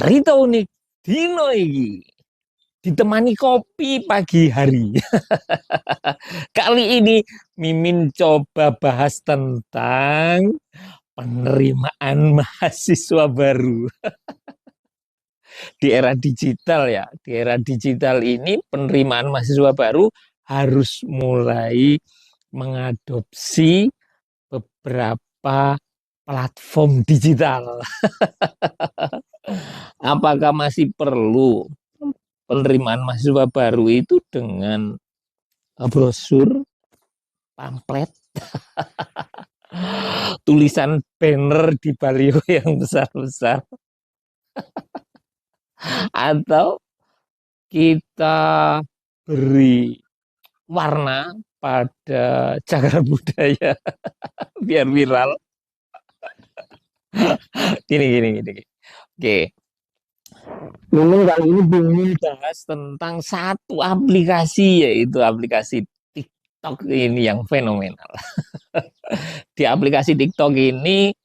Cerita unik dino iki ditemani kopi pagi hari. Kali ini Mimin coba bahas tentang penerimaan mahasiswa baru di era digital ya. Di era digital ini penerimaan mahasiswa baru harus mulai mengadopsi beberapa platform digital. Apakah masih perlu penerimaan mahasiswa baru itu dengan brosur, pamflet, tulisan banner di baliho yang besar-besar, atau kita beri warna pada cagar budaya biar viral? Gini. Oke. Mimin kali ini ingin bahas tentang satu aplikasi, yaitu aplikasi TikTok ini yang fenomenal. Di aplikasi TikTok ini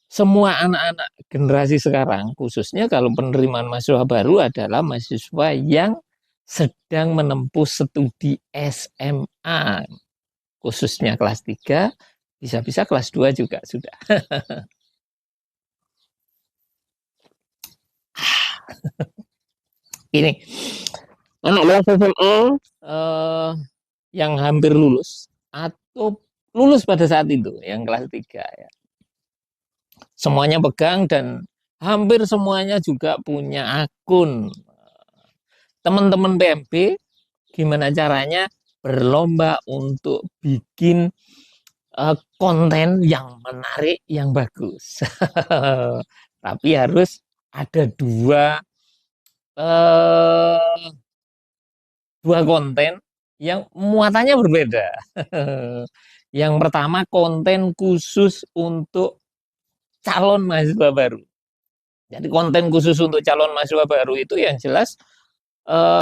semua anak-anak generasi sekarang, khususnya kalau penerimaan mahasiswa baru adalah mahasiswa yang sedang menempuh studi SMA, khususnya kelas 3, bisa-bisa kelas 2 juga sudah. Ini anak kelas SMA yang hampir lulus atau lulus pada saat itu, yang kelas 3 ya. Semuanya pegang dan hampir semuanya juga punya akun. Teman-teman PMB gimana caranya berlomba untuk bikin konten yang menarik, yang bagus. Tapi harus ada dua konten yang muatannya berbeda. Yang pertama konten khusus untuk calon mahasiswa baru. Jadi konten khusus untuk calon mahasiswa baru itu yang jelas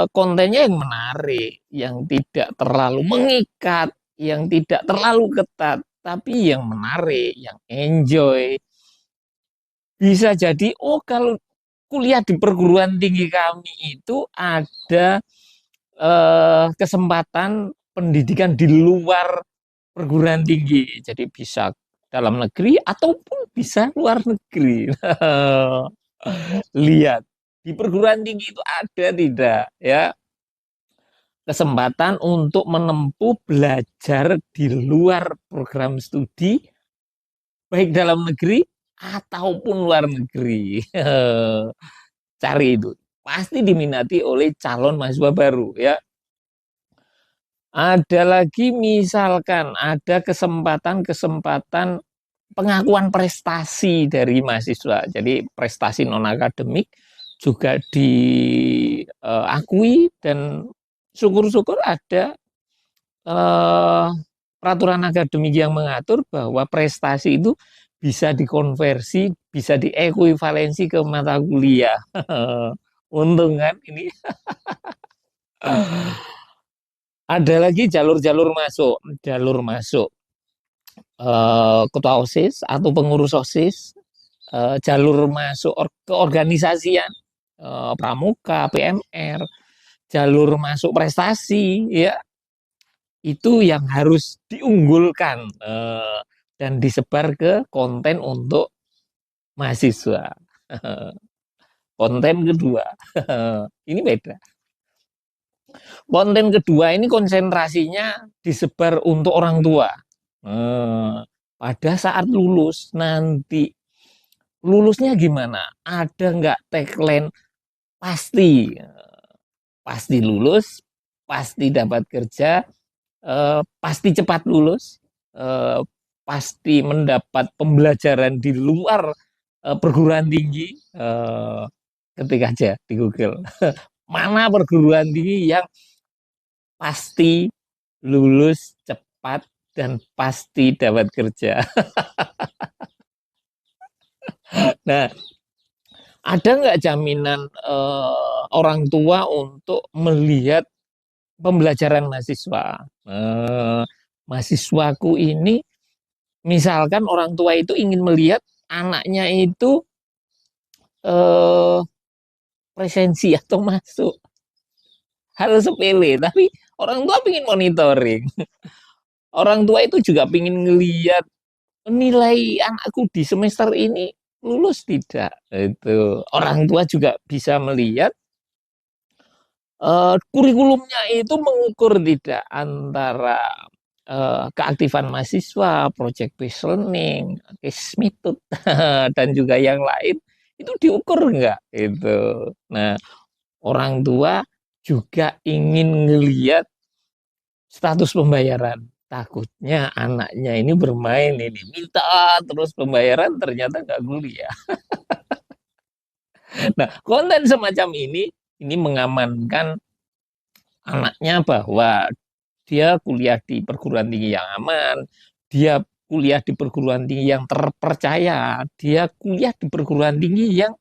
kontennya yang menarik, yang tidak terlalu mengikat, yang tidak terlalu ketat, tapi yang menarik, yang enjoy. Bisa jadi, oh kalau kuliah di perguruan tinggi kami itu ada kesempatan pendidikan di luar perguruan tinggi. Jadi bisa dalam negeri ataupun bisa luar negeri. Lihat, di perguruan tinggi itu ada tidak ya kesempatan untuk menempuh belajar di luar program studi, baik dalam negeri ataupun luar negeri. Cari itu. Pasti diminati oleh calon mahasiswa baru ya. Ada lagi misalkan ada kesempatan pengakuan prestasi dari mahasiswa. Jadi prestasi non akademik juga diakui dan syukur-syukur ada peraturan akademik yang mengatur bahwa prestasi itu bisa dikonversi, bisa diekuivalensi ke mata kuliah. Untung kan ini. Ada lagi jalur masuk ketua OSIS atau pengurus OSIS, jalur masuk keorganisasian, pramuka, PMR, jalur masuk prestasi, ya itu yang harus diunggulkan dan disebar ke konten untuk mahasiswa. Konten kedua, ini beda. Konten kedua ini konsentrasinya disebar untuk orang tua. Pada saat lulus nanti, lulusnya gimana? Ada nggak tagline pasti lulus, pasti dapat kerja, pasti cepat lulus, pasti mendapat pembelajaran di luar perguruan tinggi. Ketik aja di Google. Mana perguruan tinggi yang pasti lulus cepat dan pasti dapat kerja. Nah, ada nggak jaminan orang tua untuk melihat pembelajaran mahasiswa? Mahasiswaku ini, misalkan orang tua itu ingin melihat anaknya itu presensi atau masuk. Hal sepele, tapi orang tua ingin monitoring. Orang tua itu juga ingin ngelihat nilai anakku di semester ini lulus tidak. Itu orang tua juga bisa melihat kurikulumnya itu mengukur tidak antara keaktifan mahasiswa, project based learning, case method dan juga yang lain itu diukur enggak itu. Nah, orang tua juga ingin ngelihat status pembayaran. Takutnya anaknya ini bermain ini minta terus pembayaran ternyata nggak kuliah. Nah, konten semacam ini mengamankan anaknya bahwa dia kuliah di perguruan tinggi yang aman, dia kuliah di perguruan tinggi yang terpercaya, dia kuliah di perguruan tinggi yang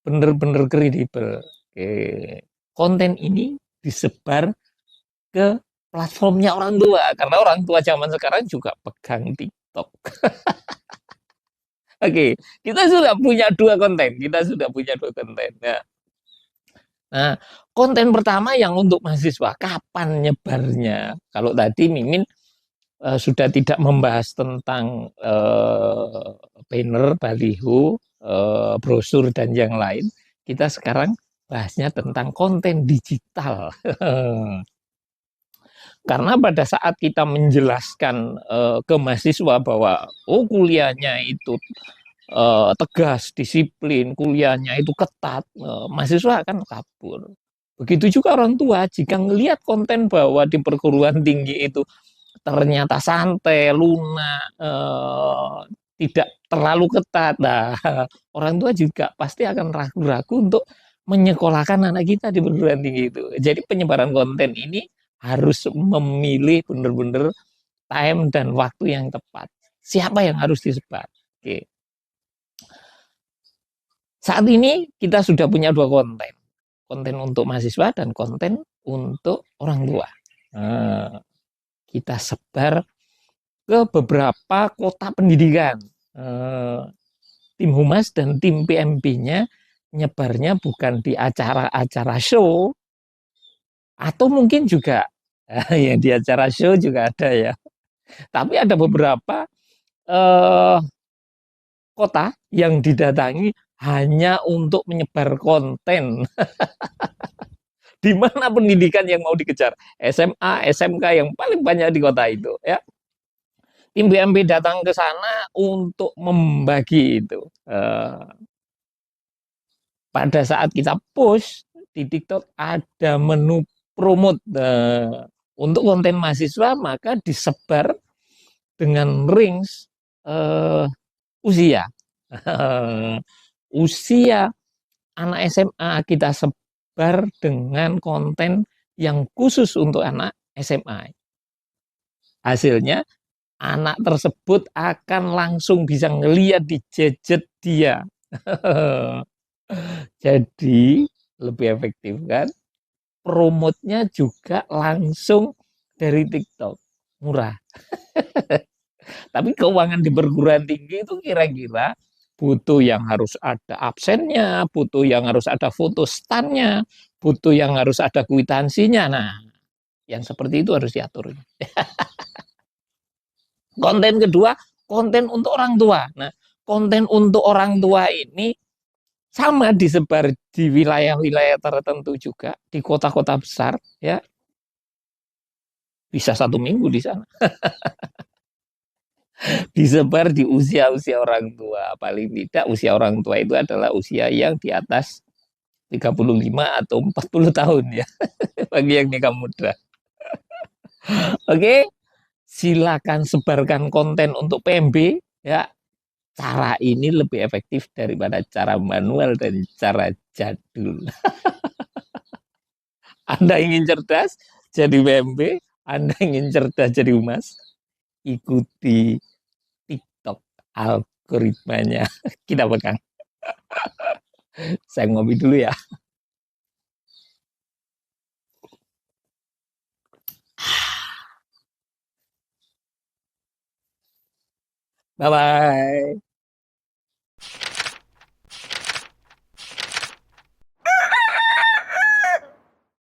benar-benar kredibel. Oke. Konten ini disebar ke platformnya orang tua, karena orang tua zaman sekarang juga pegang TikTok. Oke, kita sudah punya dua konten, Nah, konten pertama yang untuk mahasiswa, kapan nyebarnya? Kalau tadi Mimin sudah tidak membahas tentang banner, baliho, brosur dan yang lain. Kita sekarang bahasnya tentang konten digital. Karena pada saat kita menjelaskan ke mahasiswa bahwa kuliahnya itu tegas, disiplin, kuliahnya itu ketat, mahasiswa akan kabur. Begitu juga orang tua, jika melihat konten bahwa di perguruan tinggi itu ternyata santai, lunak, tidak terlalu ketat. Nah, orang tua juga pasti akan ragu-ragu untuk menyekolahkan anak kita di perguruan tinggi itu. Jadi penyebaran konten ini harus memilih benar-benar time dan waktu yang tepat. Siapa yang harus disebar? Oke. Saat ini kita sudah punya dua konten. Konten untuk mahasiswa dan konten untuk orang tua. Nah, kita sebar ke beberapa kota pendidikan. Tim Humas dan tim PMP-nya nyebarnya bukan di acara-acara show, atau mungkin juga ya di acara show juga ada ya. Tapi ada beberapa eh, kota yang didatangi hanya untuk menyebar konten. Di mana pendidikan yang mau dikejar? SMA, SMK yang paling banyak di kota itu ya. Tim BMP datang ke sana untuk membagi itu. Pada saat kita post di TikTok ada menu promote untuk konten mahasiswa, maka disebar dengan range usia. Usia anak SMA kita sebar dengan konten yang khusus untuk anak SMA. Hasilnya anak tersebut akan langsung bisa ngeliat di gadget dia. Jadi lebih efektif kan? Promotnya juga langsung dari TikTok. Murah. Tapi keuangan di perguruan tinggi itu kira-kira butuh yang harus ada absennya, butuh yang harus ada foto standnya, butuh yang harus ada kwitansinya. Nah, yang seperti itu harus diatur. Konten kedua, konten untuk orang tua. Nah, konten untuk orang tua ini sama disebar di wilayah-wilayah tertentu juga, di kota-kota besar, ya. Bisa 1 minggu di sana. Disebar di usia-usia orang tua. Paling tidak usia orang tua itu adalah usia yang di atas 35 atau 40 tahun ya. Bagi yang nikah muda. Oke, silakan sebarkan konten untuk PMB ya. Cara ini lebih efektif daripada cara manual dan cara jadul. Anda ingin cerdas jadi PMB, Anda ingin cerdas jadi humas, ikuti TikTok algoritmanya. Kita pegang. Saya ngopi dulu ya. Bye bye.